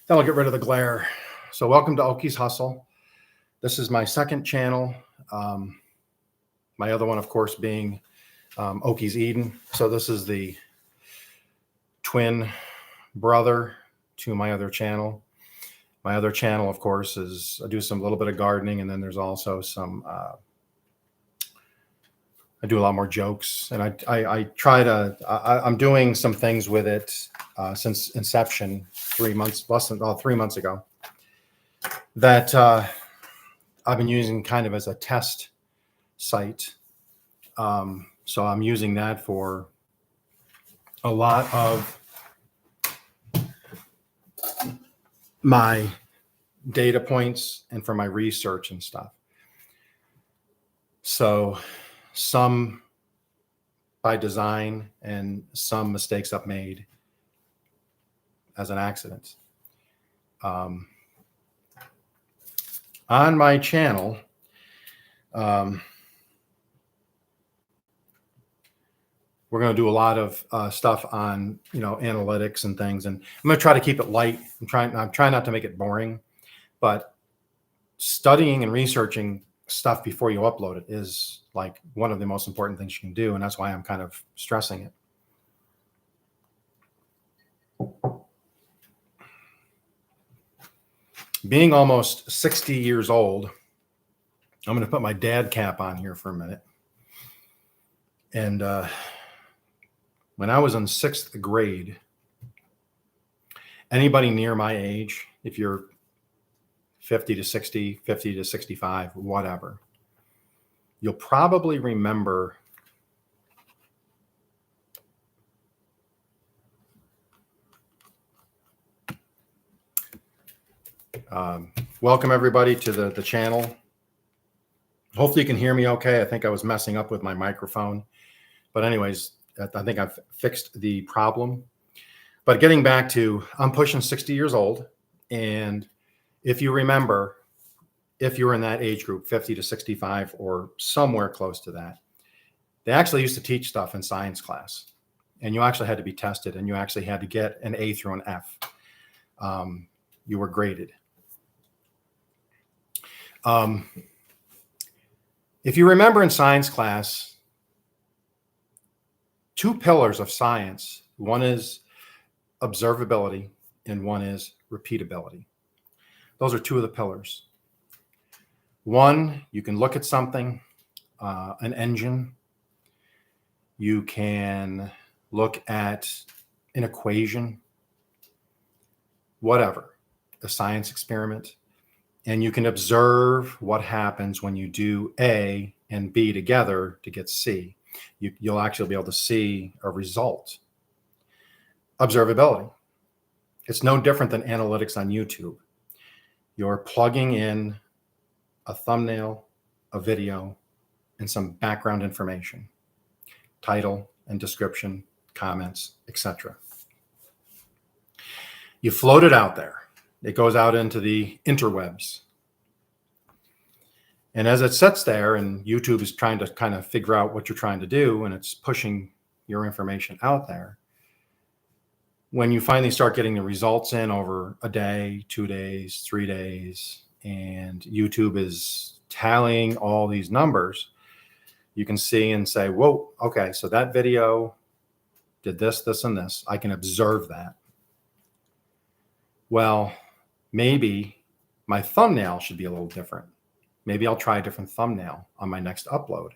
That'll get rid of the glare. So welcome to Oki's Hustle. This is my second channel. My other one, of course, being Oki's Eden. So this is the twin brother to my other channel. My other channel, of course, is I do some little bit of gardening, and then there's also some, I do a lot more jokes, and I try to, I'm doing some things with it since inception, 3 months, less than 3 months ago, that I've been using kind of as a test site. So I'm using that for a lot of my data points and for my research and stuff. So some by design and some mistakes I've made as an accident. On my channel, we're going to do a lot of stuff on, analytics and things, and I'm going to try to keep it light. I'm trying not to make it boring, but studying and researching stuff before you upload it is like one of the most important things you can do, and that's why I'm kind of stressing it. Being almost 60 years old, I'm going to put my dad cap on here for a minute. And when I was in 6th grade, anybody near my age, if you're 50 to 60, 50 to 65, whatever, you'll probably remember welcome everybody to the channel. Hopefully you can hear me okay. I think I was messing up with my microphone, but anyways, I think I've fixed the problem. But getting back to, I'm pushing 60 years old, and if you remember, if you were in that age group, 50 to 65 or somewhere close to that, they actually used to teach stuff in science class, and you actually had to be tested, and you actually had to get an A through an F. You were graded. If you remember in science class, 2 pillars of science, one is observability and one is repeatability. Those are 2 of the pillars. One, you can look at something, an engine. You can look at an equation, whatever, a science experiment, and you can observe what happens when you do A and B together to get C. You'll actually be able to see a result. Observability. It's no different than analytics on YouTube. You're plugging in a thumbnail, a video, and some background information, title and description, comments, etc. You float it out there. It goes out into the interwebs. And as it sits there and YouTube is trying to kind of figure out what you're trying to do, and it's pushing your information out there, when you finally start getting the results in over a day, 2 days, 3 days, and YouTube is tallying all these numbers, you can see and say, whoa, okay, so that video did this, this, and this. I can observe that. Well, maybe my thumbnail should be a little different. Maybe I'll try a different thumbnail on my next upload.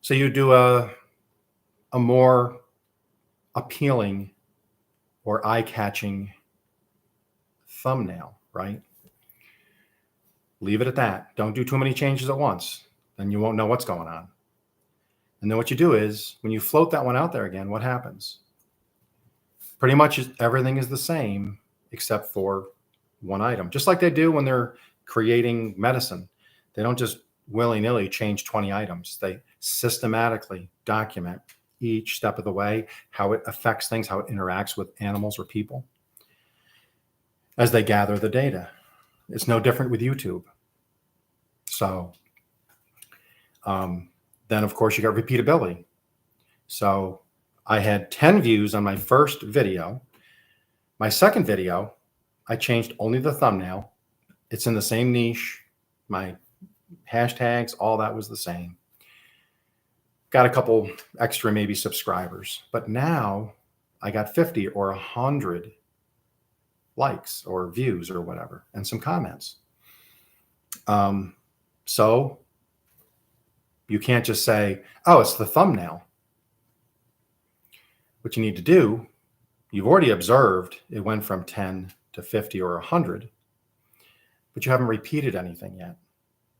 So you do a more appealing or eye-catching thumbnail, right? Leave it at that. Don't do too many changes at once. Then you won't know what's going on. And then what you do is, when you float that one out there again, what happens? Pretty much everything is the same except for one item. Just like they do when they're creating medicine. They don't just willy-nilly change 20 items. They systematically document each step of the way, how it affects things, how it interacts with animals or people as they gather the data. It's no different with YouTube. So then, of course, you got repeatability. So I had 10 views on my first video. My second video I changed only the thumbnail. It's in the same niche. My hashtags, all that was the same. Got a couple extra maybe subscribers, but now I got 50 or 100 likes or views or whatever, and some comments. So you can't just say, oh, it's the thumbnail. What you need to do, you've already observed it went from 10 to 50 or 100, but you haven't repeated anything yet,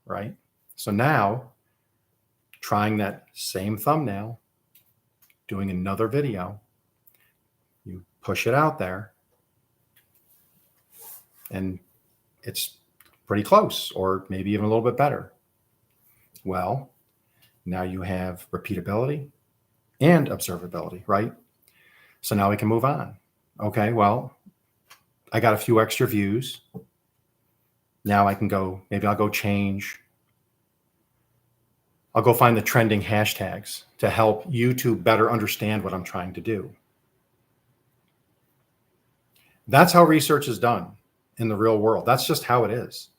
right? So now, trying that same thumbnail, doing another video, you push it out there, and it's pretty close, or maybe even a little bit better. Well, now you have repeatability and observability, right? So now we can move on. Okay, well, I got a few extra views. Now I can go, maybe I'll go find the trending hashtags to help YouTube better understand what I'm trying to do. That's how research is done in the real world. That's just how it is.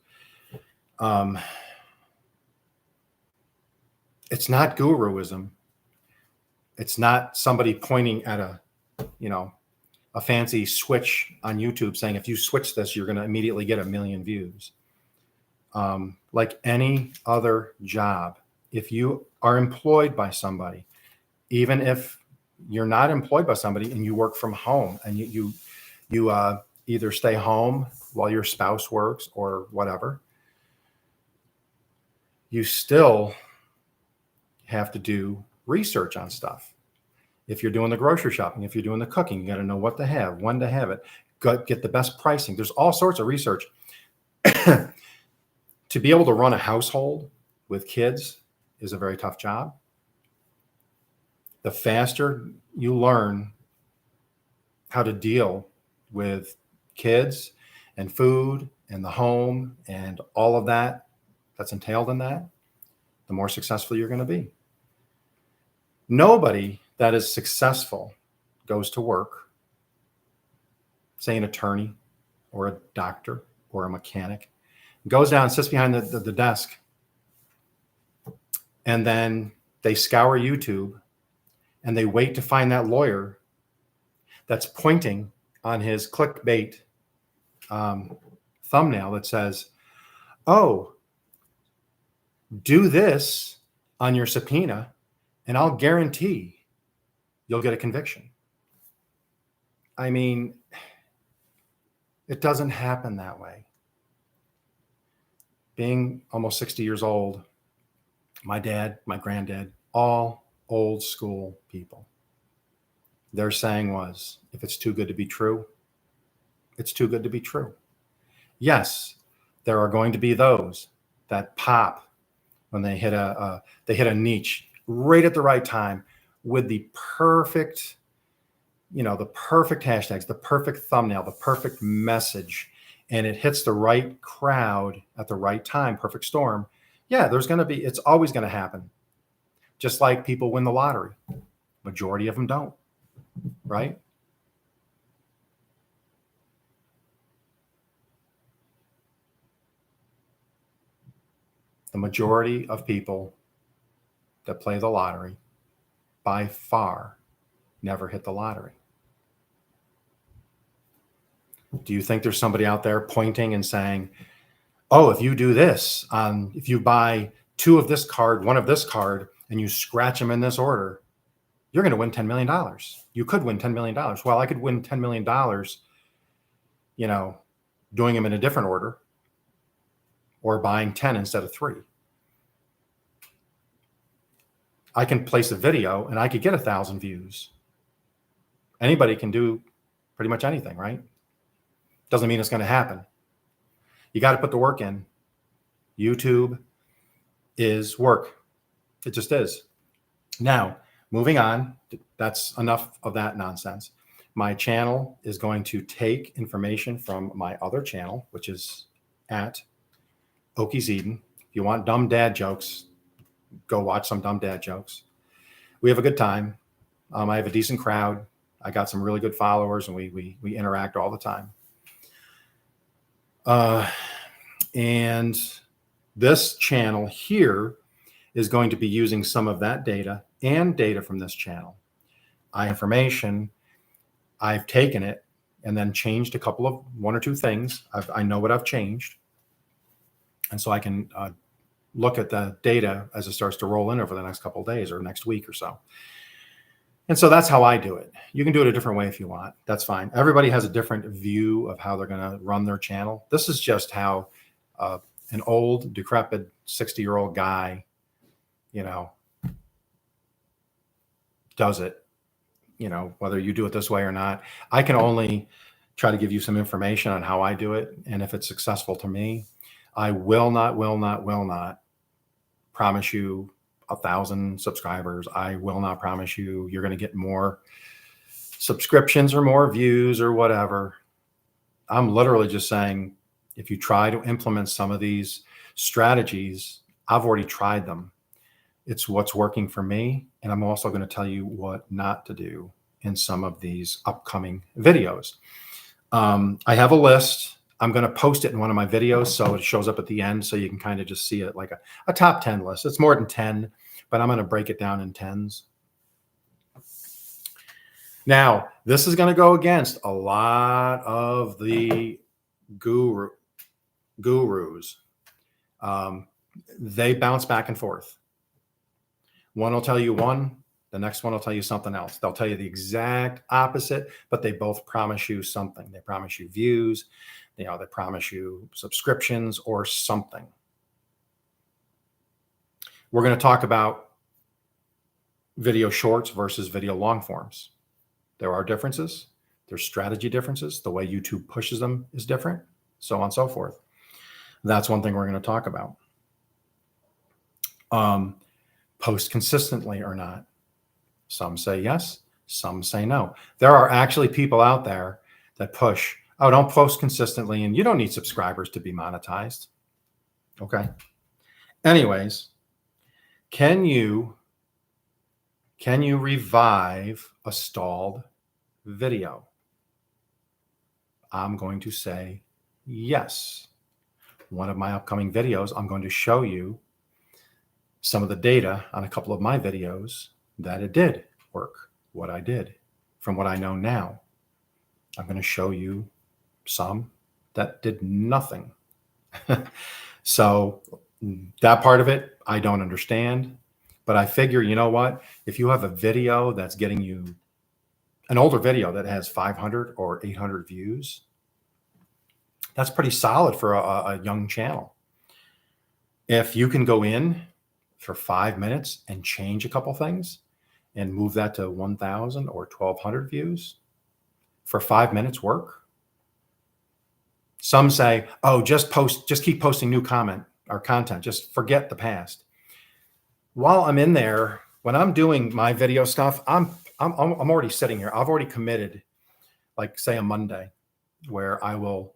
It's not guruism. It's not somebody pointing at a fancy switch on YouTube saying, if you switch this, you're going to immediately get 1 million views. Like any other job, if you are employed by somebody, even if you're not employed by somebody and you work from home and you either stay home while your spouse works or whatever, you still have to do research on stuff. If you're doing the grocery shopping, if you're doing the cooking, you got to know what to have, when to have it, get the best pricing. There's all sorts of research. To be able to run a household with kids is a very tough job. The faster you learn how to deal with kids and food and the home and all of that that's entailed in that, the more successful you're going to be. Nobody that is successful goes to work, say an attorney or a doctor or a mechanic, goes down, sits behind the desk, and then they scour YouTube and they wait to find that lawyer that's pointing on his clickbait thumbnail that says, oh, do this on your subpoena and I'll guarantee you'll get a conviction. I mean, it doesn't happen that way. Being almost 60 years old, my dad, my granddad, all old school people. Their saying was, if it's too good to be true, it's too good to be true. Yes, there are going to be those that pop when they hit a niche right at the right time with the perfect hashtags, the perfect thumbnail, the perfect message, and it hits the right crowd at the right time, perfect storm. Yeah, it's always going to happen. Just like people win the lottery. Majority of them don't, right? The majority of people that play the lottery by far never hit the lottery. Do you think there's somebody out there pointing and saying, oh, if you do this, if you buy 2 of this card, 1 of this card, and you scratch them in this order, you're going to win $10 million. You could win $10 million. Well, I could win $10 million, doing them in a different order or buying 10 instead of 3. I can place a video and I could get 1,000 views. Anybody can do pretty much anything, right? Doesn't mean it's going to happen. You got to put the work in. YouTube is work. It just is. Now, moving on, that's enough of that nonsense. My channel is going to take information from my other channel, which is at Okies Eden. If you want dumb dad jokes, go watch some dumb dad jokes. We have a good time. I have a decent crowd. I got some really good followers, and we interact all the time. And this channel here is going to be using some of that data and data from this channel. Information, I've taken it and then changed a couple of one or two things. I know what I've changed. And so I can look at the data as it starts to roll in over the next couple of days or next week or so. And so that's how I do it. You can do it a different way if you want. That's fine. Everybody has a different view of how they're going to run their channel. This is just how an old, decrepit 60-year-old guy, does it, whether you do it this way or not. I can only try to give you some information on how I do it. And if it's successful to me, I will not promise you 1,000 subscribers. I will not promise you're going to get more subscriptions or more views or whatever. I'm literally just saying, if you try to implement some of these strategies, I've already tried them. It's what's working for me. And I'm also going to tell you what not to do in some of these upcoming videos. I have a list. I'm going to post it in one of my videos so it shows up at the end so you can kind of just see it like a top 10 list. It's more than 10, but I'm going to break it down in 10s. Now, this is going to go against a lot of the gurus. They bounce back and forth. One will tell you one, the next one will tell you something else. They'll tell you the exact opposite, but they both promise you something. They promise you views, they promise you subscriptions or something. We're going to talk about video shorts versus video long forms. There are differences. There's strategy differences. The way YouTube pushes them is different, so on and so forth. That's one thing we're going to talk about. Post consistently or not. Some say yes, some say no. There are actually people out there that push, oh, don't post consistently and you don't need subscribers to be monetized. Okay. Anyways, can you revive a stalled video? I'm going to say yes. One of my upcoming videos, I'm going to show you some of the data on a couple of my videos that it did work, what I did from what I know now. I'm going to show you some that did nothing. So that part of it, I don't understand, but I figure, you know what? If you have a video that's getting you an older video that has 500 or 800 views, that's pretty solid for a young channel. If you can go in for 5 minutes and change a couple things and move that to 1,000 or 1,200 views for 5 minutes work. Some say, oh, just keep posting new content, just forget the past. While I'm in there, when I'm doing my video stuff, I'm already sitting here. I've already committed, like say a Monday, where I will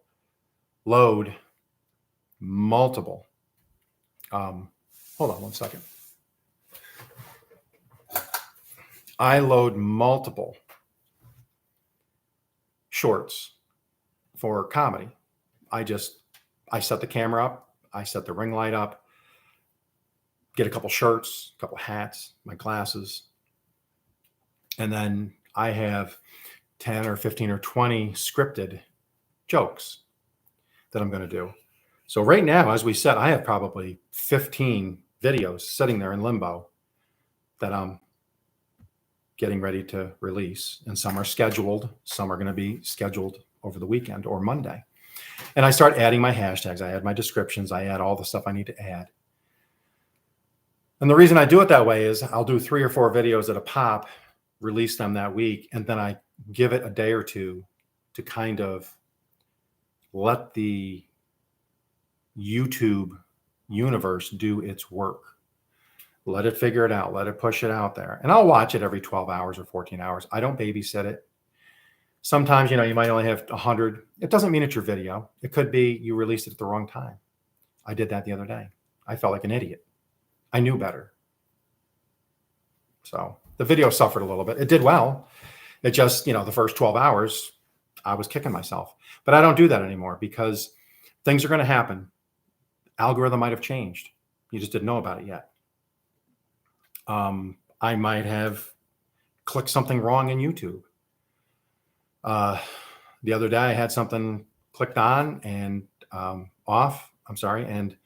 load multiple. Hold on one second. I load multiple shorts for comedy. I set the camera up, I set the ring light up, get a couple shirts, a couple hats, my glasses, and then I have 10 or 15 or 20 scripted jokes that I'm going to do. So right now, as we said, I have probably 15 videos sitting there in limbo that I'm getting ready to release. And some are scheduled. Some are going to be scheduled over the weekend or Monday. And I start adding my hashtags. I add my descriptions. I add all the stuff I need to add. And the reason I do it that way is I'll do 3 or 4 videos at a pop, release them that week, and then I give it a day or two to kind of let the YouTube universe do its work. Let it figure it out. Let it push it out there. And I'll watch it every 12 hours or 14 hours. I don't babysit it. Sometimes, you might only have 100. It doesn't mean it's your video. It could be you released it at the wrong time. I did that the other day. I felt like an idiot. I knew better. So the video suffered a little bit. It did well. It just, the first 12 hours, I was kicking myself. But I don't do that anymore because things are going to happen. Algorithm might have changed. You just didn't know about it yet. I might have clicked something wrong in YouTube. The other day I had something clicked on and off. I'm sorry. And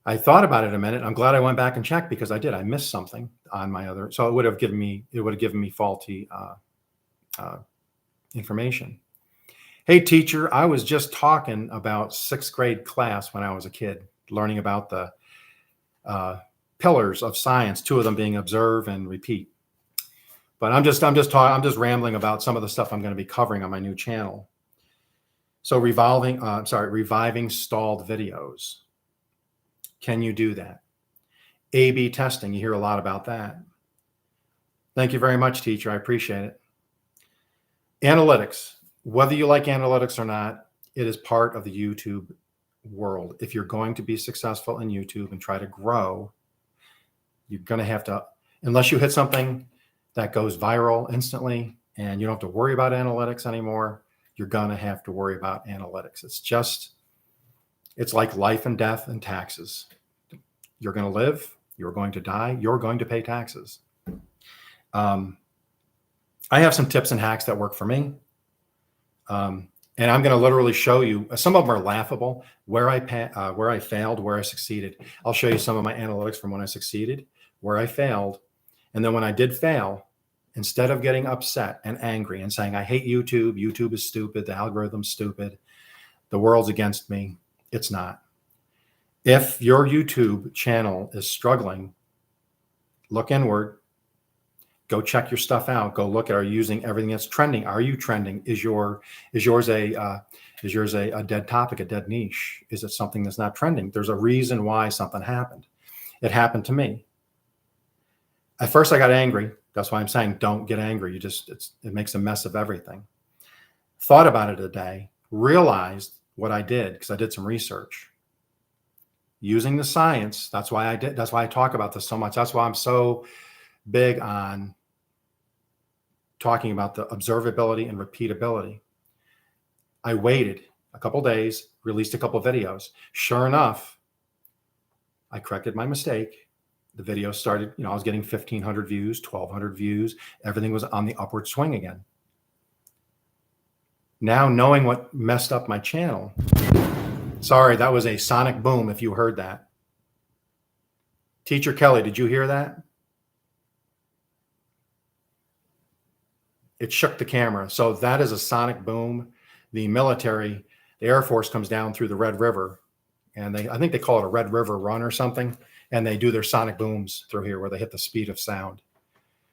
I thought about it a minute. I'm glad I went back and checked because I did. I missed something on my other. So it would have given me faulty information. Hey, teacher, I was just talking about 6th grade class when I was a kid, learning about the pillars of science, 2 of them being observe and repeat. But I'm just rambling about some of the stuff I'm going to be covering on my new channel. So reviving stalled videos. Can you do that? A/B testing. You hear a lot about that. Thank you very much, teacher. I appreciate it. Analytics. Whether you like analytics or not, it is part of the YouTube world. If you're going to be successful in YouTube and try to grow, you're going to have to, unless you hit something that goes viral instantly and you don't have to worry about analytics anymore, you're going to have to worry about analytics. It's like life and death and taxes. You're going to live, you're going to die, you're going to pay taxes. I have some tips and hacks that work for me. And I'm going to literally show you, some of them are laughable, where I failed, where I succeeded. I'll show you some of my analytics from when I succeeded, where I failed. And then when I did fail, instead of getting upset and angry and saying, I hate YouTube, YouTube is stupid, the algorithm's stupid, the world's against me, it's not. If your YouTube channel is struggling, look inward, go check your stuff out, go look at, are you using everything that's trending? Are you trending? Is yours a dead topic, a dead niche? Is it something that's not trending? There's a reason why something happened. It happened to me. At first I got angry. That's why I'm saying don't get angry. It makes a mess of everything. Thought about it a day, realized what I did because I did some research. Using the science, that's why I talk about this so much. That's why I'm so big on talking about the observability and repeatability. I waited a couple days, released a couple videos. Sure enough, I corrected my mistake. The video started, I was getting 1,500 views, 1,200 views. Everything was on the upward swing again. Now knowing what messed up my channel. Sorry, that was a sonic boom if you heard that. Teacher Kelly, did you hear that? It shook the camera. So that is a sonic boom. The military, the Air Force comes down through the Red River, and I think they call it a Red River run or something. And they do their sonic booms through here where they hit the speed of sound.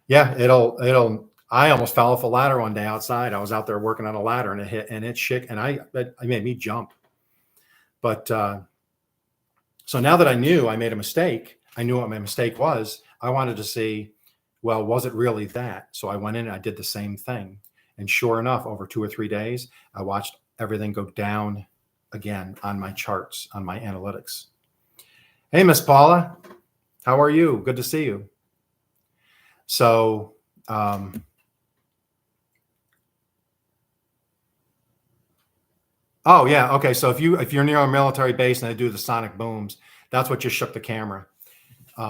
Yeah, I almost fell off a ladder one day outside. I was out there working on a ladder and it hit and it shook and it made me jump. But so now that I knew I made a mistake, I knew what my mistake was. I wanted to see, well, was it really that? So I went in and I did the same thing. And sure enough, over 2 or 3 days, I watched everything go down again on my charts, on my analytics. Hey, Miss Paula, how are you? Good to see you. So, oh yeah, okay. So if you're near a military base and they do the sonic booms, that's what just shook the camera. We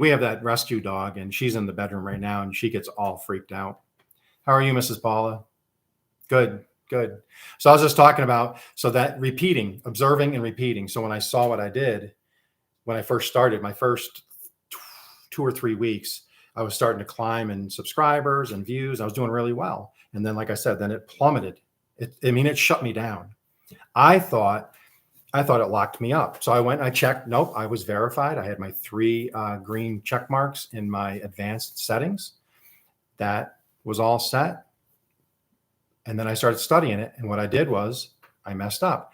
have that rescue dog, and she's in the bedroom right now, and she gets all freaked out. How are you, Mrs. Paula? Good. Good. So I was just talking about, so that repeating, observing and repeating. So when I saw what I did, when I first started, my first 2 or 3 weeks, I was starting to climb in subscribers and views. I was doing really well. And then, like I said, then it plummeted. It shut me down. I thought it locked me up. So I went and I checked. Nope, I was verified. I had my 3 green check marks in my advanced settings. That was all set. And then I started studying it. And what I did was I messed up.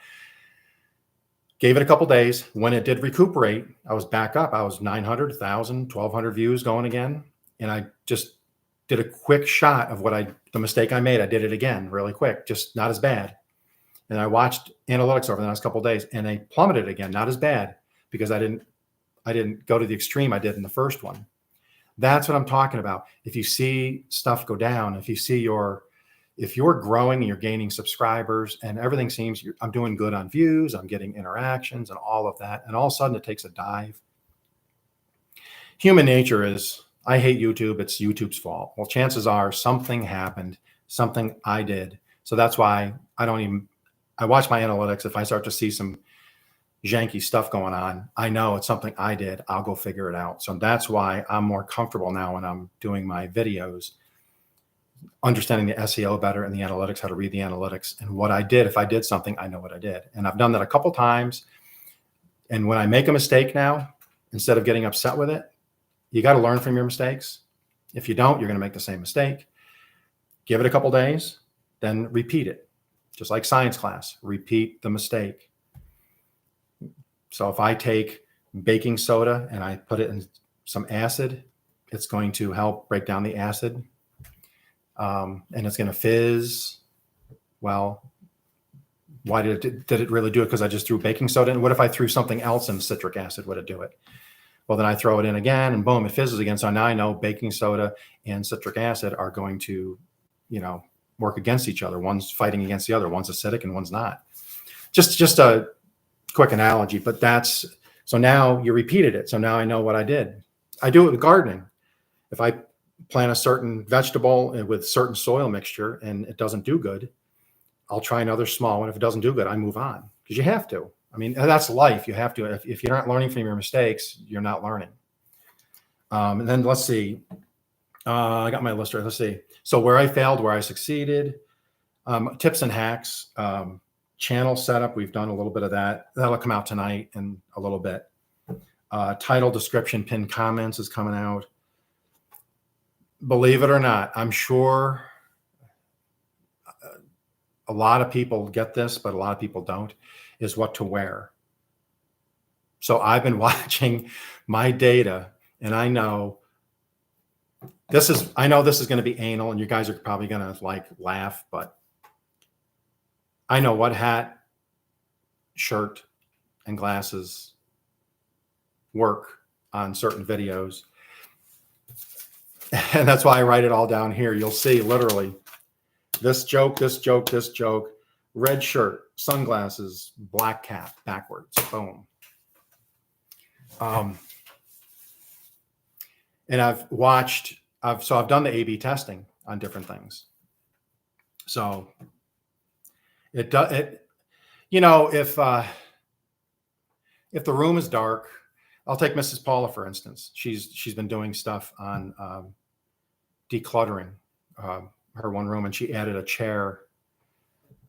Gave it a couple days. When it did recuperate, I was back up. I was 900, 1,000, 1,200 views going again. And I just did a quick shot of the mistake I made. I did it again really quick, just not as bad. And I watched analytics over the next couple of days and they plummeted again, not as bad because I didn't go to the extreme I did in the first one. That's what I'm talking about. If you see stuff go down, if you see your if you're growing and you're gaining subscribers and everything seems I'm doing good on views, I'm getting interactions and all of that, and all of a sudden it takes a dive. Human nature is, I hate YouTube, it's YouTube's fault. Well, chances are something happened, something I did. So that's why I watch my analytics. If I start to see some janky stuff going on, I know it's something I did. I'll go figure it out. So that's why I'm more comfortable now when I'm doing my videos, understanding the SEO better and the analytics, how to read the analytics and what I did. If I did something, I know what I did. And I've done that a couple times. And when I make a mistake now, instead of getting upset with it, you got to learn from your mistakes. If you don't, you're going to make the same mistake. Give it a couple days, then repeat it. Just like science class, repeat the mistake. So if I take baking soda and I put it in some acid, it's going to help break down the acid. And it's going to fizz. Well, why did it really do it? Because I just threw baking soda in. What if I threw something else in citric acid? Would it do it? Well, then I throw it in again and boom, it fizzes again. So now I know baking soda and citric acid are going to, work against each other. One's fighting against the other. One's acidic and one's not. Just a quick analogy, but so now you repeated it. So now I know what I did. I do it with gardening. If I plant a certain vegetable with certain soil mixture and it doesn't do good, I'll try another small one. If it doesn't do good, I move on because you have to. I mean, that's life. You have to. If you're not learning from your mistakes, you're not learning. And then let's see. I got my list right. Let's see. So where I failed, where I succeeded, tips and hacks, channel setup. We've done a little bit of that. That'll come out tonight in a little bit. Title, description, pinned comments is coming out. Believe it or not, I'm sure a lot of people get this, but a lot of people don't, is what to wear. So I've been watching my data and I know this is going to be anal and you guys are probably going to laugh, but I know what hat, shirt, and glasses work on certain videos. And that's why I write it all down here. You'll see literally this joke, red shirt, sunglasses, black cap, backwards, boom. And I've done the A/B testing on different things. So if the room is dark, I'll take Mrs. Paula, for instance. She's been doing stuff on decluttering her one room, and she added a chair.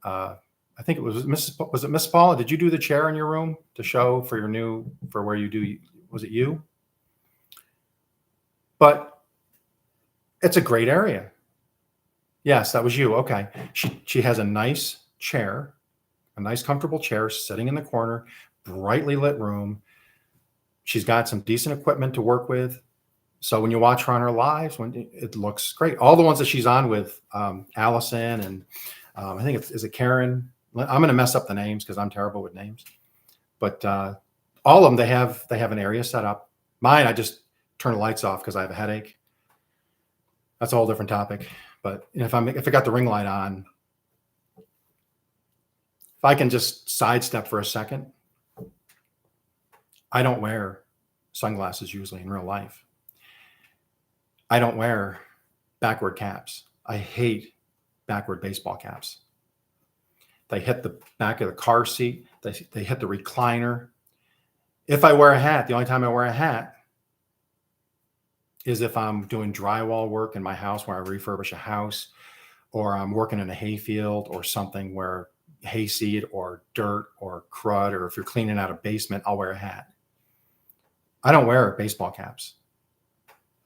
I think it was Miss Paula? Did you do the chair in your room to show for where you do? Was it you? But it's a great area. Yes, that was you. Okay. She has a nice chair, a nice comfortable chair sitting in the corner, brightly lit room. She's got some decent equipment to work with. So when you watch her on her lives, it looks great. All the ones that she's on with Allison and I think is it Karen? I'm going to mess up the names because I'm terrible with names. But all of them, they have an area set up. Mine, I just turn the lights off because I have a headache. That's a whole different topic. But if I got the ring light on, if I can just sidestep for a second, I don't wear sunglasses usually in real life. I don't wear backward caps. I hate backward baseball caps. They hit the back of the car seat. They hit the recliner. If I wear a hat, the only time I wear a hat is if I'm doing drywall work in my house where I refurbish a house, or I'm working in a hayfield or something where hayseed or dirt or crud, or if you're cleaning out a basement, I'll wear a hat. I don't wear baseball caps.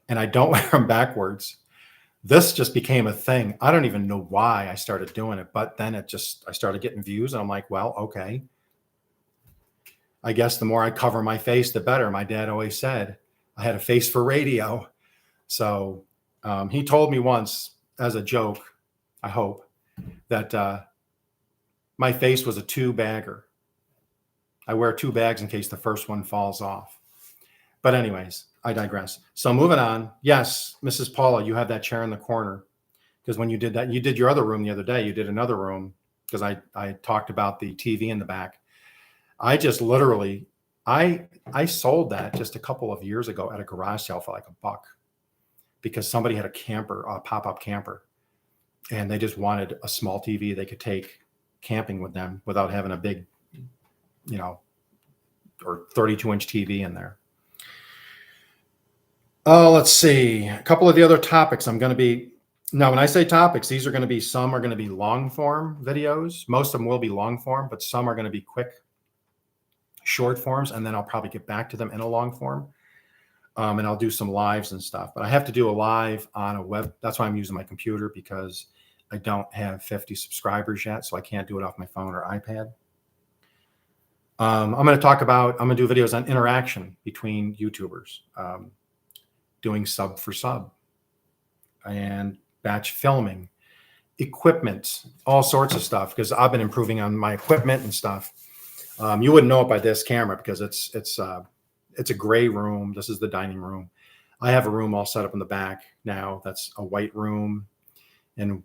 And I don't wear them backwards. This just became a thing. I don't even know why I started doing it, but then I started getting views and I'm like, well, okay. I guess the more I cover my face, the better. My dad always said I had a face for radio. So he told me once as a joke, I hope, that my face was a 2-bagger. I wear 2 bags in case the first one falls off. But anyways, I digress. So moving on. Yes, Mrs. Paula, you have that chair in the corner. Because when you did that, you did your other room the other day, you did another room because I talked about the TV in the back. I just literally, I sold that just a couple of years ago at a garage sale for like $1 because somebody had a camper, a pop-up camper, and they just wanted a small TV they could take camping with them without having a big, or 32-inch TV in there. Let's see. A couple of the other topics I'm going to be, now when I say topics, these are going to be, some are going to be long form videos. Most of them will be long form, but some are going to be quick, short forms. And then I'll probably get back to them in a long form. And I'll do some lives and stuff, but I have to do a live on a web. That's why I'm using my computer, because I don't have 50 subscribers yet. So I can't do it off my phone or iPad. I'm going to do videos on interaction between YouTubers, doing sub for sub and batch filming, equipment, all sorts of stuff, because I've been improving on my equipment and stuff. You wouldn't know it by this camera because it's a gray room. This is the dining room. I have a room all set up in the back now. That's a white room. And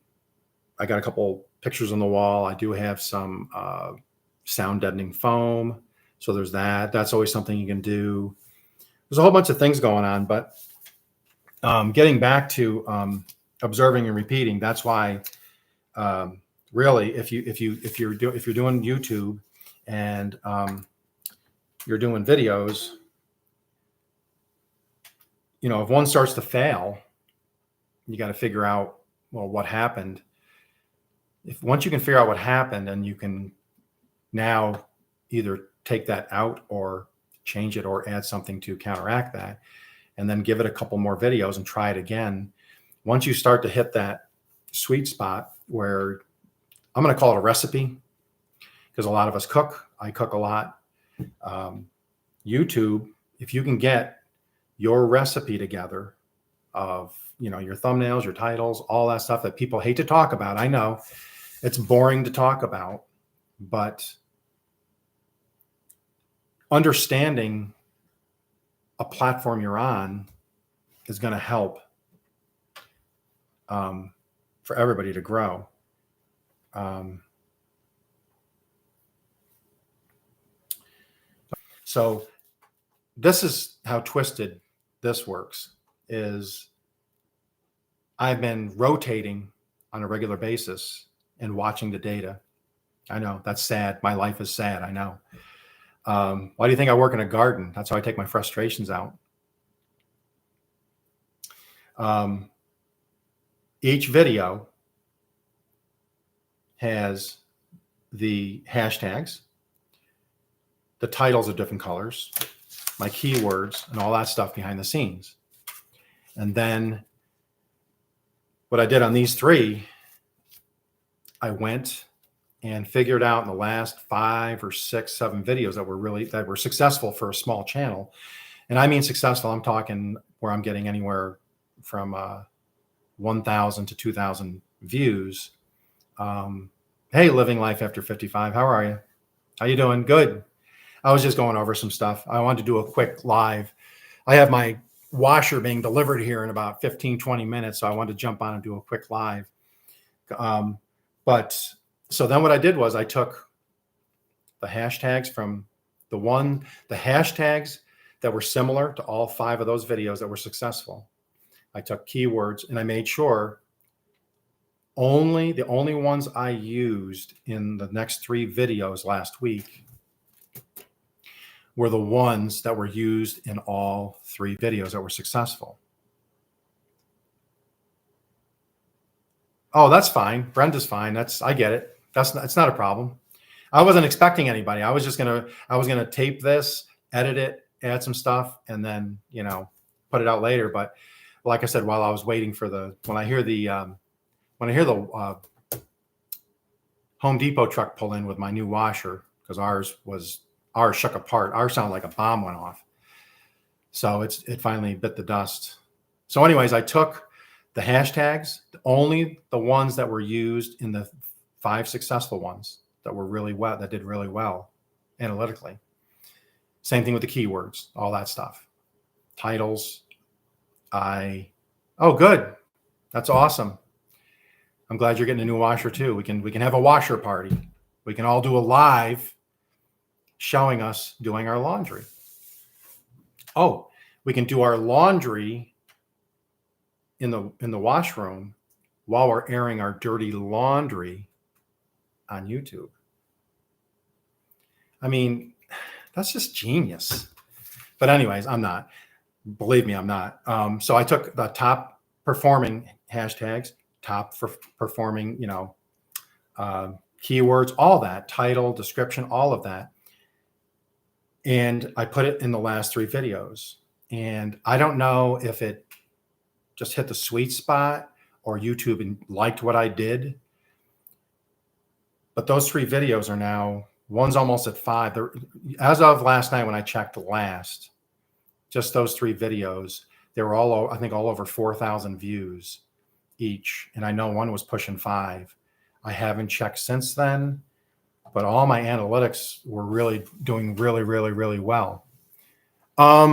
I got a couple pictures on the wall. I do have some sound deadening foam. So there's that. That's always something you can do. There's a whole bunch of things going on, but getting back to observing and repeating, that's why really, if you're doing YouTube and you're doing videos, if one starts to fail, you got to figure out, well, what happened. Once you can figure out what happened, and you can now either take that out or change it or add something to counteract that, and then give it a couple more videos and try it again. Once you start to hit that sweet spot where, I'm going to call it a recipe, because a lot of us cook. I cook a lot. YouTube, if you can get your recipe together of, your thumbnails, your titles, all that stuff that people hate to talk about. I know it's boring to talk about, but understanding a platform you're on is going to help for everybody to grow. So this is how twisted this works, is I've been rotating on a regular basis and watching the data. I know that's sad. My life is sad. I know. Why do you think I work in a garden? That's how I take my frustrations out. Each video has the hashtags, the titles of different colors, my keywords, and all that stuff behind the scenes. And then what I did on these three, I went and figured out in the last 5 or 6, 7 videos that were successful for a small channel. And I mean successful, I'm talking where I'm getting anywhere from 1,000 to 2,000 views. Hey, living life after 55. How are you? How you doing? Good. I was just going over some stuff. I wanted to do a quick live. I have my washer being delivered here in about 15, 20 minutes. So I wanted to jump on and do a quick live. But so then what I did was I took the hashtags from the hashtags that were similar to all 5 of those videos that were successful. I took keywords and I made sure the only ones I used in the next 3 videos last week were the ones that were used in all 3 videos that were successful. Oh, that's fine. Brenda's fine. I get it. It's not a problem. I wasn't expecting anybody. I was gonna tape this, edit it, add some stuff, and then, put it out later. But like I said, while I was waiting for when I hear the Home Depot truck pull in with my new washer, because ours shook apart. Ours sounded like a bomb went off. So it finally bit the dust. So anyways, I took the hashtags, only the ones that were used in the 5 successful ones that did really well analytically. Same thing with the keywords, all that stuff. Titles. Oh, good. That's awesome. I'm glad you're getting a new washer too. We can have a washer party. We can all do a live showing us doing our laundry. Oh, we can do our laundry in the washroom while we're airing our dirty laundry on YouTube. I mean, that's just genius. But anyways, I'm not. Believe me, I'm not. So I took the top performing hashtags, performing, keywords, all that, title, description, all of that. And I put it in the last 3 videos. And I don't know if it just hit the sweet spot or YouTube liked what I did. But those 3 videos are now, one's almost at 5. As of last night when I checked the last, just those 3 videos, they were all, I think, all over 4,000 views each. And I know one was pushing 5. I haven't checked since then, but all my analytics were really doing really, really, really well. But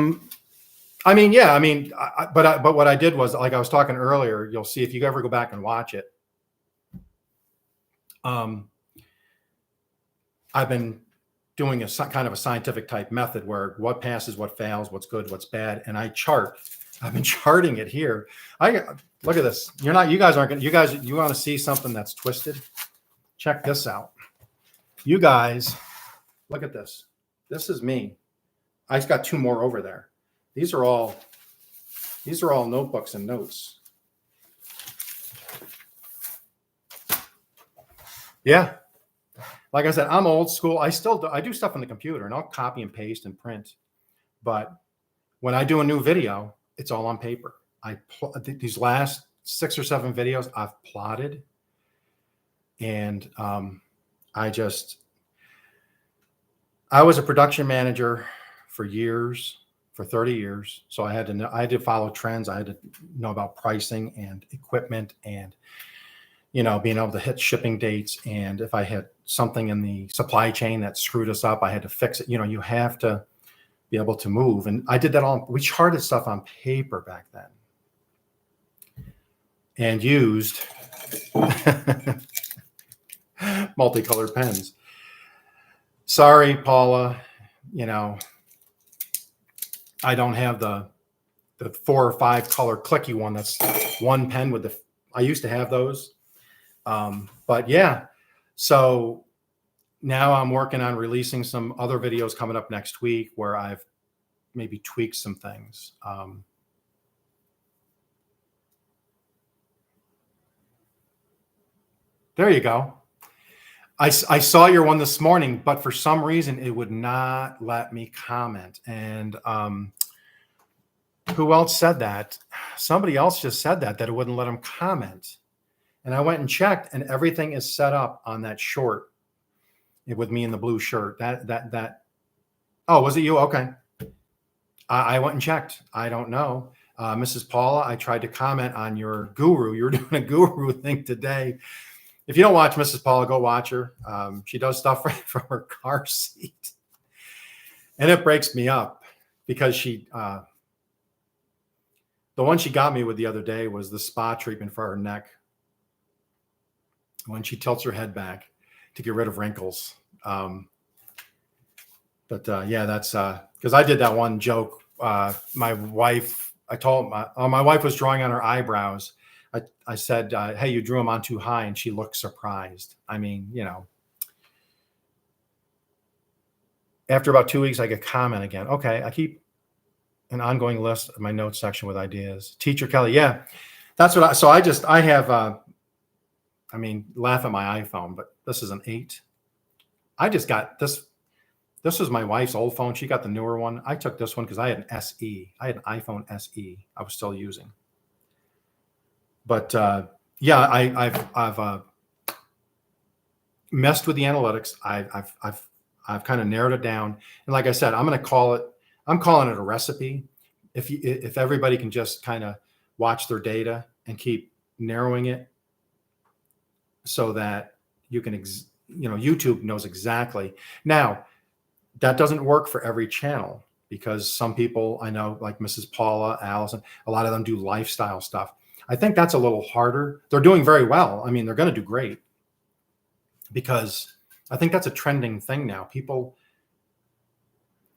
what I did was, like I was talking earlier, you'll see if you ever go back and watch it. I've been doing a kind of a scientific type method where what passes, what fails, what's good, what's bad, and I've been charting it here. Look at this. You guys aren't going to, you want to see something that's twisted? Check this out. You guys, look at this. This is me. I just got 2 more over there. These are all notebooks and notes. Yeah. Like I said, I'm old school. I do stuff on the computer and I'll copy and paste and print. But when I do a new video, it's all on paper. These last 6 or 7 videos I've plotted, and I was a production manager for 30 years. So I had to follow trends. I had to know about pricing and equipment and, being able to hit shipping dates. And if I had something in the supply chain that screwed us up, I had to fix it. You have to be able to move. And I did that all. We charted stuff on paper back then and used multicolored pens. Sorry, Paula, I don't have the 4 or 5 color clicky one. That's one pen with I used to have those. But yeah, so now I'm working on releasing some other videos coming up next week where I've maybe tweaked some things. There you go. I saw your one this morning, but for some reason it would not let me comment. And who else said that? Somebody else just said that it wouldn't let them comment. And I went and checked, and everything is set up on that short with me in the blue shirt. Oh, was it you? Okay. I went and checked. I don't know. Mrs. Paula, I tried to comment on your guru. You're doing a guru thing today. If you don't watch Mrs. Paula, go watch her. She does stuff right from her car seat. And it breaks me up because the one she got me with the other day was the spa treatment for her neck. When she tilts her head back to get rid of wrinkles. Yeah, that's because I did that one joke. My wife, my wife was drawing on her eyebrows. I said, hey, you drew them on too high. And she looked surprised. I mean, after about 2 weeks, I get comment again. Okay. I keep an ongoing list of my notes section with ideas. Teacher Kelly. Yeah, that's what I have, laugh at my iPhone, but this is an 8. I just got this. This was my wife's old phone. She got the newer one. I took this one because I had an SE. I had an iPhone SE I was still using. But yeah, I've messed with the analytics. I've kind of narrowed it down. And like I said, I'm calling it a recipe. If everybody can just kind of watch their data and keep narrowing it, so that you can, YouTube knows exactly. Now, that doesn't work for every channel because some people I know, like Mrs. Paula, Allison, a lot of them do lifestyle stuff. I think that's a little harder. They're doing very well. I mean, they're going to do great, because I think that's a trending thing now.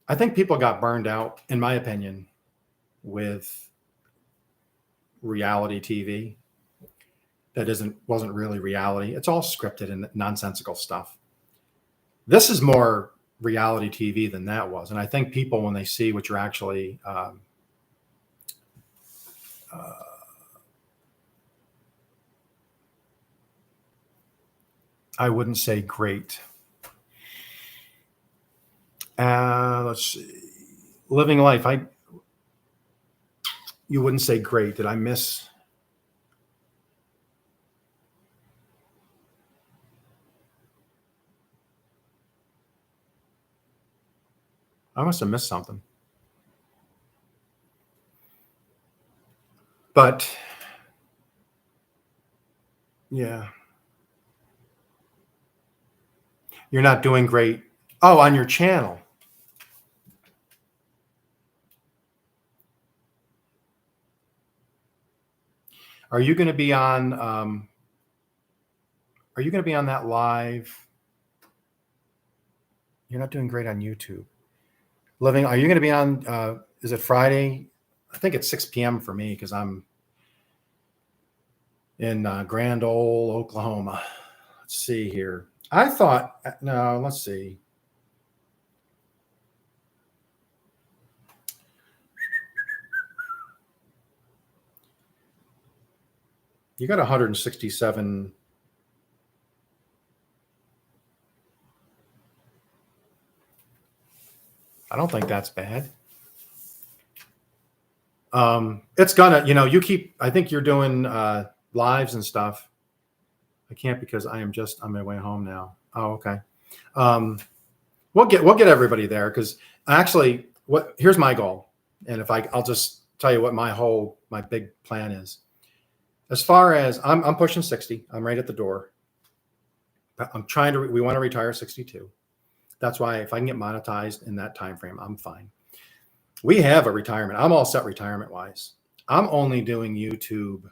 I think people got burned out, in my opinion, with reality TV that wasn't really reality. It's all scripted and nonsensical stuff. This is more reality TV than that was. And I think people, when they see what you're actually I wouldn't say great. Let's see. Living life. You wouldn't say great. Did I miss? I must have missed something. But yeah. You're not doing great. Oh, on your channel. Are you going to be on? Are you going to be on that live? You're not doing great on YouTube. Living. Are you going to be on? Is it Friday? I think it's 6 p.m. for me, because I'm in Grand Ole, Oklahoma. Let's see here. I thought. No. Let's see. You got 167. I don't think that's bad. It's gonna, you keep, I think you're doing lives and stuff. I can't, because I am just on my way home now. Oh, okay. We'll get everybody there, because actually here's my goal. And I'll just tell you what my big plan is. As far as I'm pushing 60, I'm right at the door. We want to retire 62. That's why if I can get monetized in that time frame, I'm fine. We have a retirement. I'm all set retirement wise. I'm only doing YouTube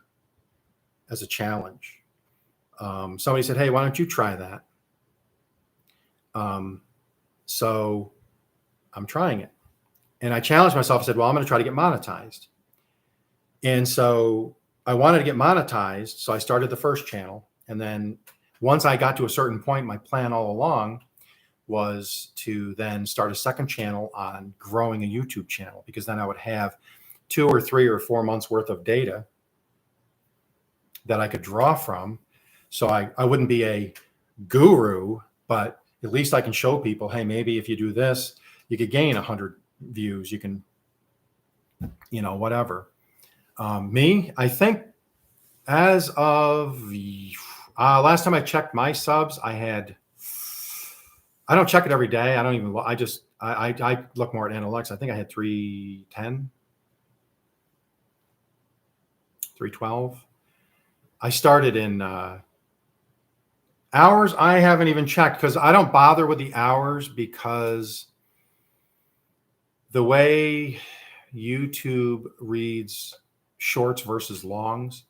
as a challenge. Somebody said, hey, why don't you try that? So I'm trying it. And I challenged myself. I said, well, I'm going to try to get monetized. And so I wanted to get monetized. So I started the first channel. And then once I got to a certain point, my plan all along was to then start a second channel on growing a YouTube channel, because then I would have 2 or 3 or 4 months worth of data that I could draw from. So I wouldn't be a guru, but at least I can show people, hey, maybe if you do this, you could gain 100 views. You can, whatever. I think as of last time I checked my subs, I don't check it every day. I don't even, I look more at analytics. I think I had 310, 312. I started in hours. I haven't even checked, because I don't bother with the hours, because the way YouTube reads shorts versus longs,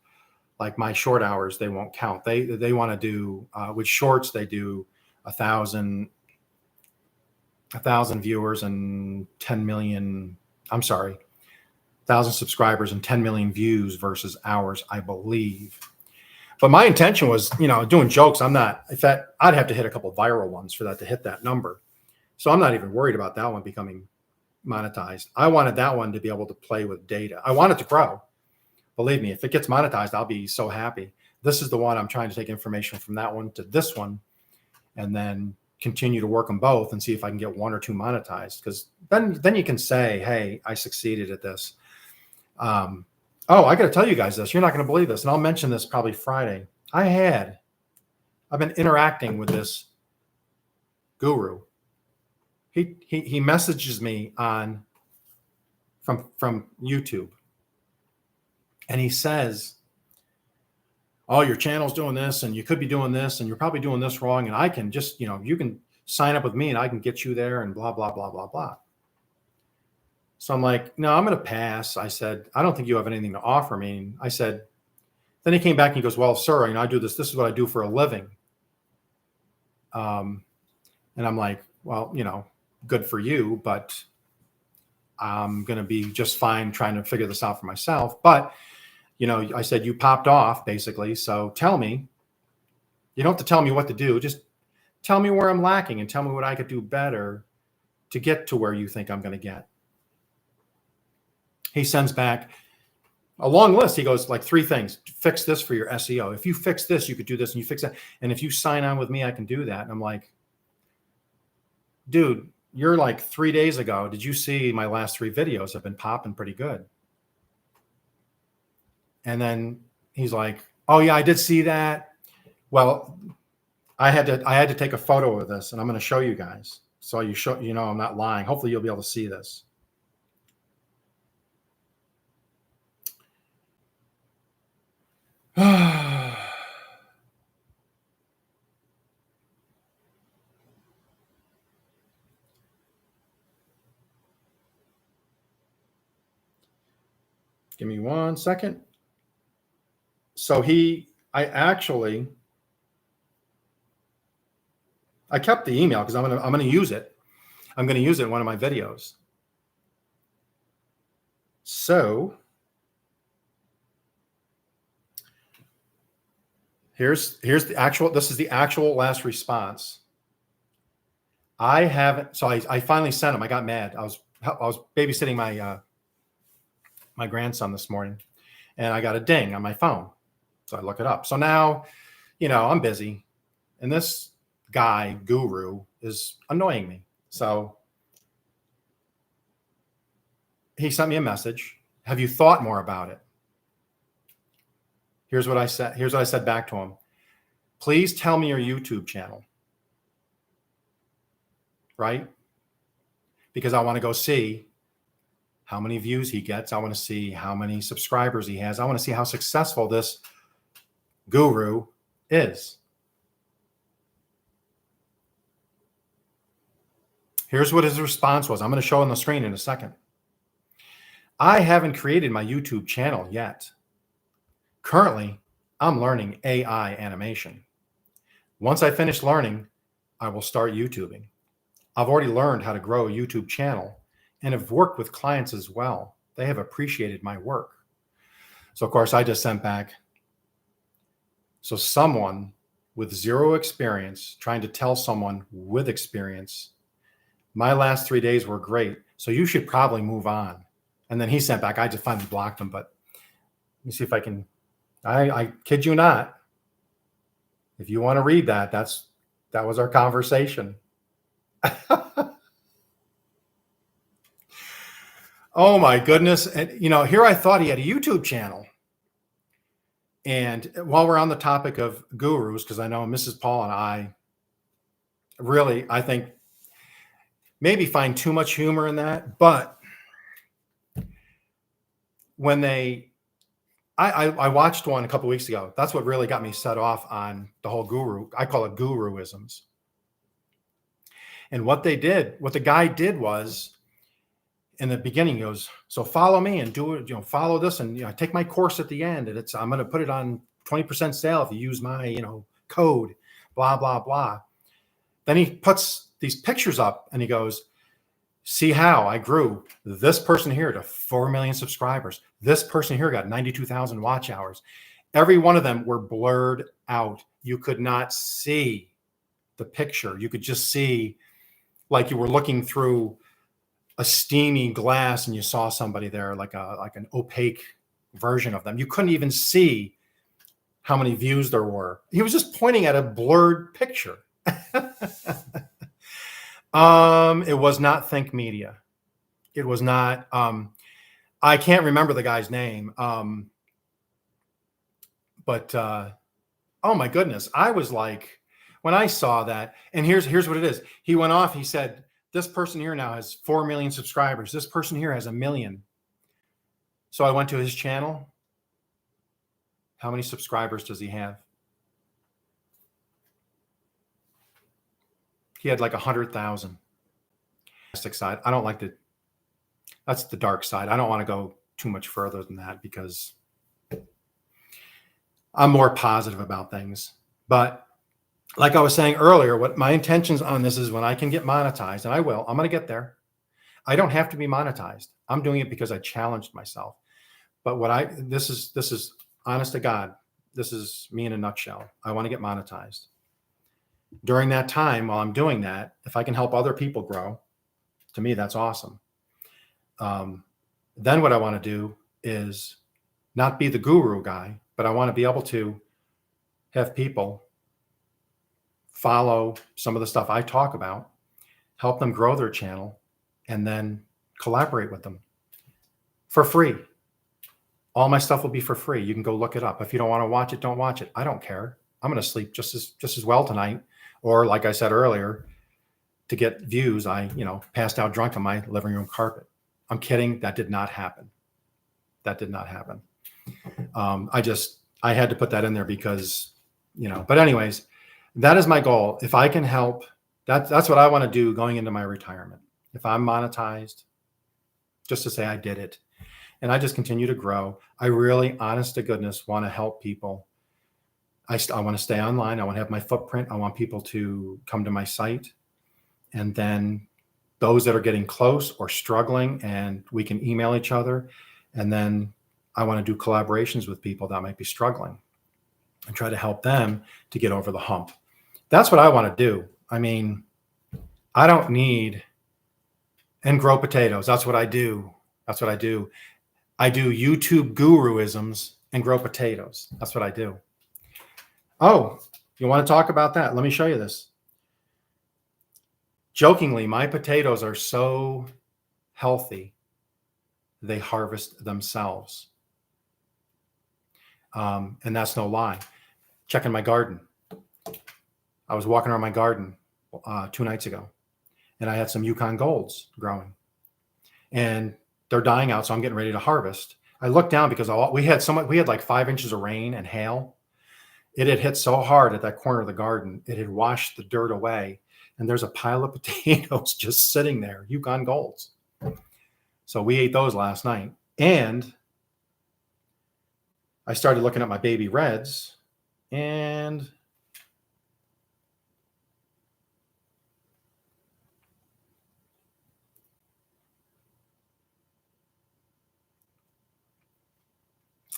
like my short hours, they won't count. They want to do with shorts, they do 1,000 viewers and 10 million. I'm sorry, 1,000 subscribers and 10 million views versus hours, I believe. But my intention was, doing jokes. I'd have to hit a couple of viral ones for that to hit that number. So I'm not even worried about that one becoming monetized. I wanted that one to be able to play with data. I want it to grow. Believe me, if it gets monetized, I'll be so happy. This is the one I'm trying to take information from that one to this one, and then continue to work them both and see if I can get 1 or 2 monetized. Because then you can say, hey, I succeeded at this. I got to tell you guys this. You're not going to believe this, and I'll mention this probably Friday. I've been interacting with this guru. He messages me from YouTube, and he says, oh, your channel's doing this, and you could be doing this, and you're probably doing this wrong, and I can just, you can sign up with me and I can get you there, and blah, blah, blah, blah, blah. So I'm like, no, I'm going to pass. I said, I don't think you have anything to offer me. I said, Then he came back and he goes, well, sir, I do this. This is what I do for a living. And I'm like, well, good for you, but I'm going to be just fine trying to figure this out for myself. But, I said, you popped off basically. So tell me, you don't have to tell me what to do. Just tell me where I'm lacking and tell me what I could do better to get to where you think I'm going to get. He sends back a long list. He goes like 3 things. Fix this for your SEO. If you fix this, you could do this, and you fix that. And if you sign on with me, I can do that. And I'm like, dude, you're like 3 days ago. Did you see my last 3 videos have been popping pretty good? And then he's like, oh yeah, I did see that. Well, I had to take a photo of this, and I'm going to show you guys. So I'm not lying. Hopefully you'll be able to see this. Give me 1 second. So I kept the email because I'm going to use it. I'm going to use it in one of my videos. So here's the actual, this is the actual last response. I finally sent him. I got mad. I was babysitting my grandson this morning, and I got a ding on my phone. So I look it up. So now, I'm busy, and this guy, Guru, is annoying me. So he sent me a message. Have you thought more about it? Here's what I said. Here's what I said back to him. Please tell me your YouTube channel. Right? Because I want to go see how many views he gets. I want to see how many subscribers he has. I want to see how successful this Guru is. Here's what his response was. I'm going to show on the screen in a second. I haven't created my YouTube channel yet. Currently, I'm learning AI animation. Once I finish learning, I will start YouTubing. I've already learned how to grow a YouTube channel and have worked with clients as well. They have appreciated my work. So, of course, I just sent back. So someone with 0 experience trying to tell someone with experience, my last 3 days were great, so you should probably move on. And then he sent back, I just finally blocked him, but let me see if I can, I kid you not. If you want to read that, that was our conversation. Oh my goodness. And here I thought he had a YouTube channel. And while we're on the topic of gurus, because I know Mrs. Paul and I really, I think, maybe find too much humor in that, but when I watched one a couple of weeks ago. That's what really got me set off on the whole guru. I call it guruisms. And what the guy did was, in the beginning, he goes, so follow me and do it, follow this, and take my course at the end, and I'm going to put it on 20% sale if you use my, code, blah, blah, blah. Then he puts these pictures up and he goes, see how I grew this person here to 4 million subscribers. This person here got 92,000 watch hours. Every one of them were blurred out. You could not see the picture. You could just see like you were looking through a steamy glass and you saw somebody there, like an opaque version of them. You couldn't even see how many views there were. He was just pointing at a blurred picture. It was not Think Media. It was not, I can't remember the guy's name. But oh my goodness. I was like, when I saw that, and here's what it is. He went off, he said, this person here now has 4 million subscribers. This person here has 1 million. So I went to his channel. How many subscribers does he have? He had like 100,000. Side. I don't like that's the dark side. I don't want to go too much further than that because I'm more positive about things. But like I was saying earlier, what my intentions on this is when I can get monetized, and I will, I'm going to get there. I don't have to be monetized. I'm doing it because I challenged myself. But this is honest to God, this is me in a nutshell. I want to get monetized. During that time, while I'm doing that, if I can help other people grow, to me, that's awesome. Then what I want to do is not be the guru guy, but I want to be able to have people follow some of the stuff I talk about, help them grow their channel, and then collaborate with them for free. All my stuff will be for free. You can go look it up. If you don't want to watch it, don't watch it. I don't care. I'm going to sleep just as well tonight. Or like I said earlier, to get views, I passed out drunk on my living room carpet. I'm kidding. That did not happen. That did not happen. I had to put that in there because, but anyways, that is my goal. If I can help, that's what I want to do going into my retirement. If I'm monetized, just to say I did it, and I just continue to grow. I really, honest to goodness, want to help people. I want to stay online. I want to have my footprint. I want people to come to my site. And then those that are getting close or struggling, and we can email each other. And then I want to do collaborations with people that might be struggling and try to help them to get over the hump. That's what I want to do. I mean, I don't need and grow potatoes. That's what I do. That's what I do. I do YouTube guruisms and grow potatoes. That's what I do. Oh, you want to talk about that? Let me show you this. Jokingly, my potatoes are so healthy, they harvest themselves. And that's no lie. Checking my garden. I was walking around my garden 2 nights ago, and I had some Yukon Golds growing. And they're dying out, so I'm getting ready to harvest. I looked down because we had like 5 inches of rain and hail. It had hit so hard at that corner of the garden, it had washed the dirt away. And there's a pile of potatoes just sitting there, Yukon Golds. So we ate those last night. And I started looking at my baby reds, and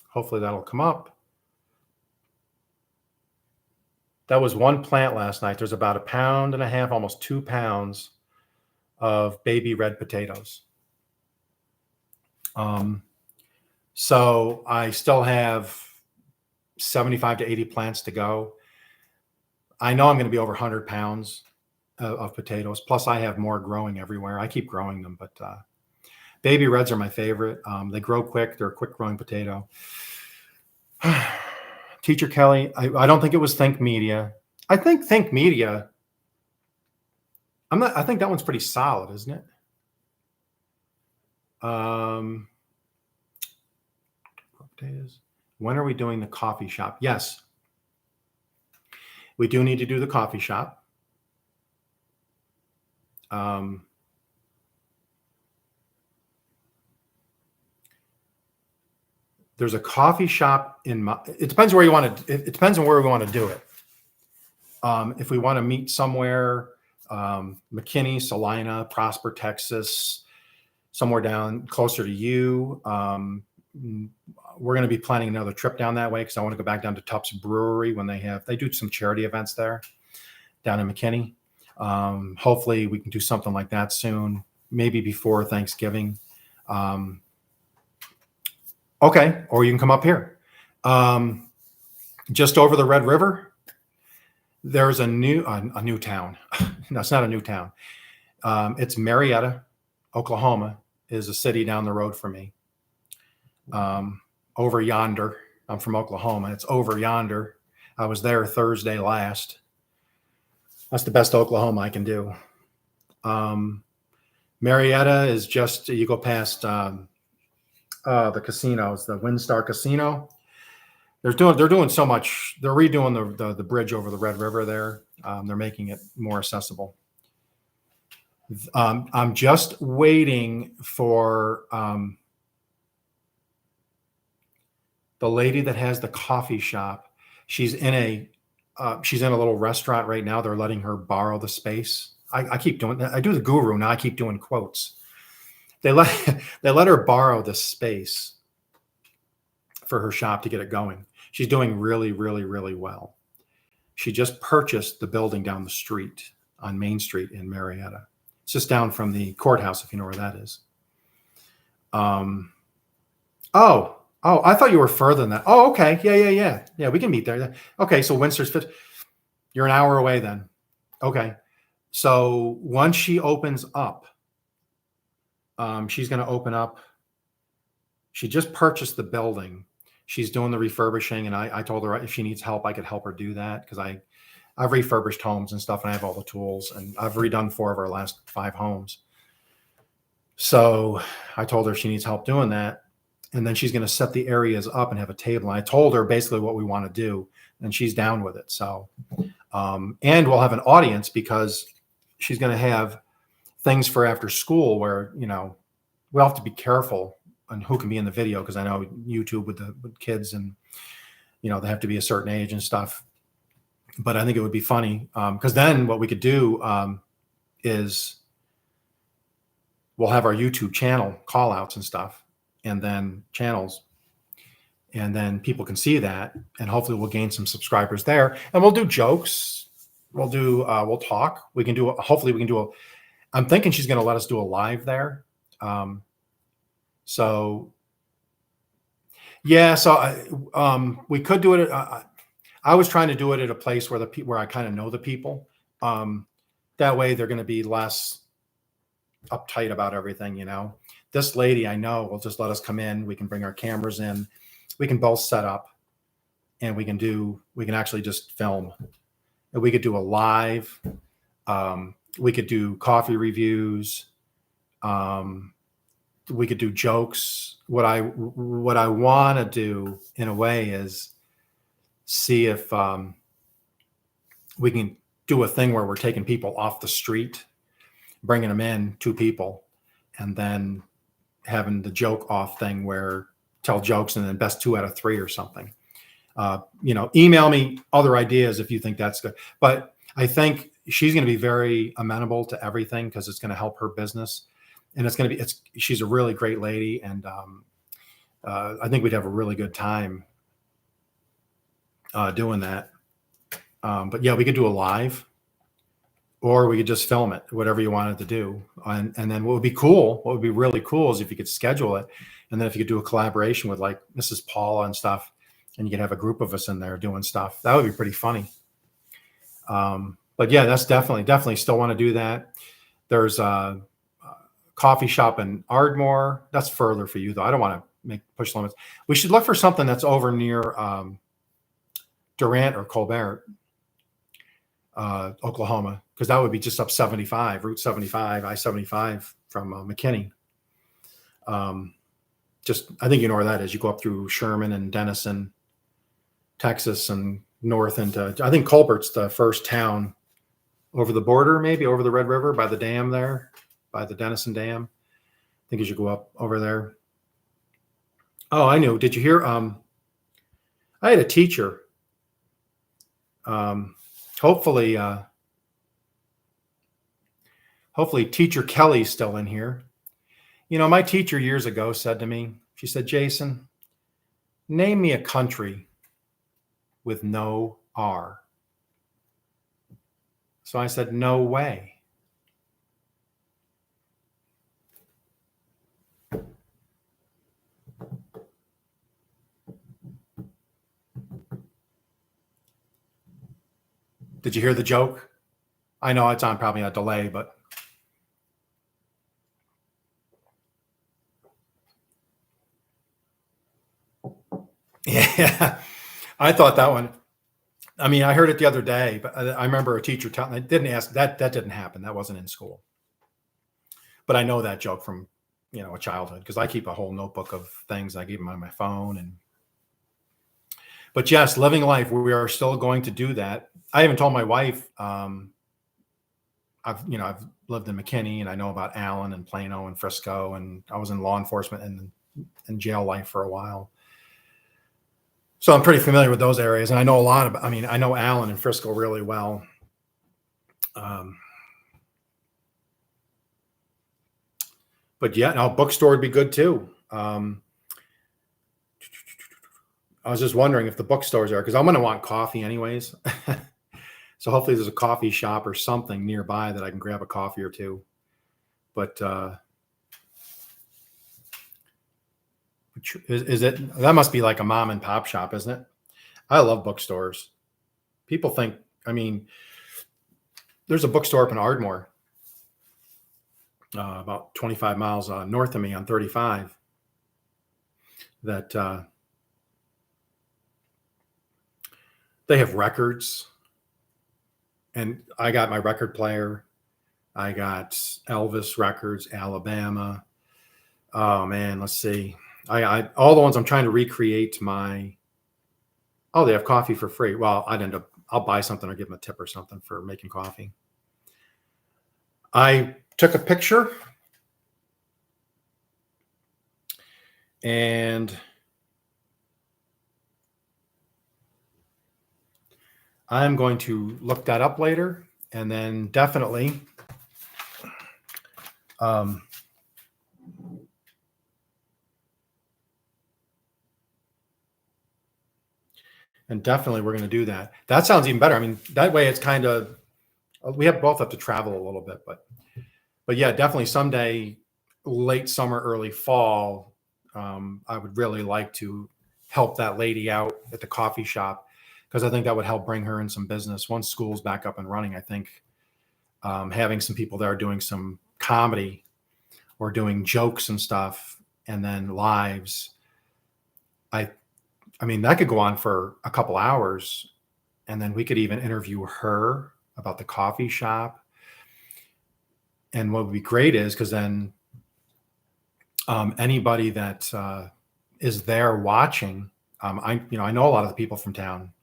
hopefully that'll come up. That was one plant last night. There's about 1.5 pounds, almost 2 pounds of baby red potatoes. So I still have 75 to 80 plants to go. I know I'm going to be over 100 pounds of potatoes. Plus I have more growing everywhere. I keep growing them, but baby reds are my favorite. They grow quick. They're a quick growing potato. Teacher Kelly, I don't think it was Think Media. I think Think Media, I think that one's pretty solid, isn't it? Potatoes. When are we doing the coffee shop? Yes. We do need to do the coffee shop. There's a coffee shop it depends where you want to, it depends on where we want to do it. If we want to meet somewhere, McKinney, Salina, Prosper, Texas, somewhere down closer to you. We're going to be planning another trip down that way because I want to go back down to Tup's Brewery when they do some charity events there down in McKinney. Hopefully we can do something like that soon, maybe before Thanksgiving. Okay, or you can come up here. Just over the Red River, there's a new town. No, it's not a new town. It's Marietta, Oklahoma, is a city down the road from me. Over yonder. I'm from Oklahoma. It's over yonder. I was there Thursday last. That's the best Oklahoma I can do. Marietta is just, you go past the casinos, the WinStar Casino. They're doing so much. They're redoing the bridge over the Red River there. They're making it more accessible. I'm just waiting for the lady that has the coffee shop She's in a little restaurant right now. They're letting her borrow the space. I keep doing that. I do the guru now. I keep doing quotes. They let her borrow the space for her shop to get it going. She's doing really, really, really well. She just purchased the building down the street on Main Street in Marietta. It's just down from the courthouse, if you know where that is. Oh, I thought you were further than that. Oh, okay. Yeah, we can meet there. Okay, so Windsor's fit. You're an hour away then. Okay. So once she opens up, she's going to open up. She just purchased the building. She's doing the refurbishing, and I told her if she needs help, I could help her do that because I've refurbished homes and stuff, and I have all the tools, and I've redone 4 of our last 5 homes. So I told her if she needs help doing that, and then she's going to set the areas up and have a table. And I told her basically what we want to do, and she's down with it. So, and we'll have an audience because she's going to have things for after school where, we'll have to be careful on who can be in the video because I know YouTube with kids and, they have to be a certain age and stuff. But I think it would be funny because then what we could do is we'll have our YouTube channel call outs and stuff and then channels. And then people can see that and hopefully we'll gain some subscribers there and we'll do jokes. We'll talk. Hopefully we can do I'm thinking she's going to let us do a live there. So we could do it. I was trying to do it at a place where I kind of know the people. That way they're going to be less uptight about everything. This lady I know will just let us come in. We can bring our cameras in. We can both set up and we can actually just film. And we could do a live. We could do coffee reviews. We could do jokes. What I want to do in a way is see if we can do a thing where we're taking people off the street, bringing them in, 2 people, and then having the joke off thing where tell jokes and then best 2 out of 3 or something. Email me other ideas if you think that's good. But I think she's going to be very amenable to everything because it's going to help her business. And she's a really great lady. And I think we'd have a really good time doing that. But yeah, we could do a live or we could just film it, whatever you wanted to do. And then what would be really cool is if you could schedule it. And then if you could do a collaboration with like Mrs. Paula and stuff, and you could have a group of us in there doing stuff. That would be pretty funny. But yeah, that's definitely still want to do that. There's a coffee shop in Ardmore. That's further for you though. I don't want to push limits. We should look for something that's over near Durant or Colbert, Oklahoma, because that would be just up 75, Route 75, I-75 from McKinney. I think you know where that is. You go up through Sherman and Denison, Texas, and north into, I think Colbert's the first town over the border, maybe over the Red River by the dam there, by the Denison Dam. I think you should go up over there. Oh, I knew. Did you hear? I had a teacher. Hopefully Teacher Kelly's still in here. My teacher years ago said to me, she said, Jason, name me a country with no R. So I said, no way. Did you hear the joke? I know it's on probably a delay, but yeah, I thought that one. I mean, I heard it the other day, but I remember a teacher telling me, didn't ask that didn't happen. That wasn't in school. But I know that joke from, a childhood because I keep a whole notebook of things. I keep them on my phone. But yes, living life, we are still going to do that. I even told my wife, I've lived in McKinney and I know about Allen and Plano and Frisco, and I was in law enforcement and jail life for a while. So I'm pretty familiar with those areas, and I know a lot about. I mean, I know Allen and Frisco really well. But yeah, no, bookstore would be good too. I was just wondering if the bookstores are, because I'm going to want coffee anyways. So hopefully there's a coffee shop or something nearby that I can grab a coffee or two. But is it, that must be like a mom and pop shop, isn't it? I love bookstores. People think, I mean, there's a bookstore up in Ardmore, about 25 miles north of me on 35, that they have records. And I got my record player. I got Elvis records, Alabama. Oh man, let's see. I all the ones I'm trying to recreate my. Oh, they have coffee for free. Well, I'll buy something or give them a tip or something for making coffee. I took a picture and I'm going to look that up later, and then definitely we're going to do that. That sounds even better. I mean, that way it's kind of, we both have to travel a little bit, but yeah, definitely someday, late summer, early fall, I would really like to help that lady out at the coffee shop, because I think that would help bring her in some business. Once school's back up and running, I think having some people there doing some comedy or doing jokes and stuff, and then lives, I mean, that could go on for a couple hours, and then we could even interview her about the coffee shop. And what would be great is, because then anybody that is there watching, I know a lot of the people from town.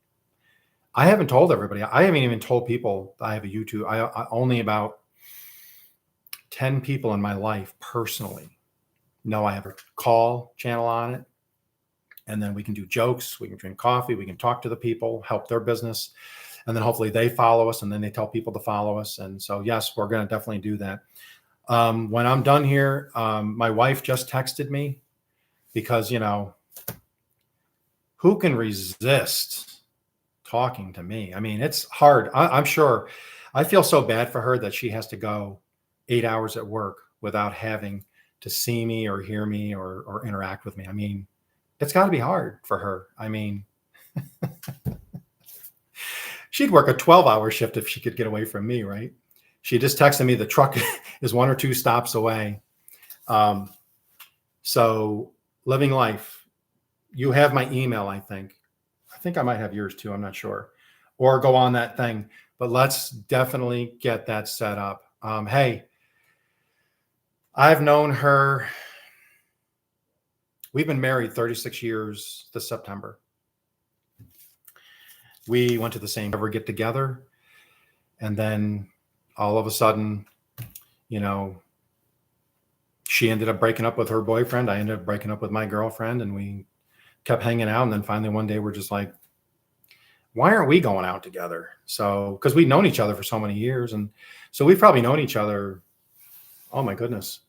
I haven't told everybody. I haven't even told people I have a YouTube. I only about 10 people in my life personally know I have a call channel on it. And then we can do jokes, we can drink coffee, we can talk to the people, help their business. And then hopefully they follow us, and then they tell people to follow us. And so, yes, we're going to definitely do that. When I'm done here, my wife just texted me, because, who can resist talking to me? I mean, it's hard. I'm sure. I feel so bad for her that she has to go 8 hours at work without having to see me or hear me or interact with me. I mean, it's got to be hard for her. I mean, she'd work a 12-hour shift if she could get away from me, right? She just texted me the truck is 1 or 2 stops away. So living life, you have my email, I think. I think I might have yours too. I'm not sure. Or go on that thing. But let's definitely get that set up. Hey, I've known her. We've been married 36 years this September. We went to the same ever get together. And then all of a sudden, she ended up breaking up with her boyfriend. I ended up breaking up with my girlfriend, and we kept hanging out. And then finally one day we're just like, why aren't we going out together? So, because we've known each other for so many years. And so we've probably known each other, oh my goodness,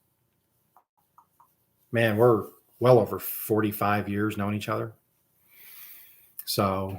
man, we're well over 45 years knowing each other. So,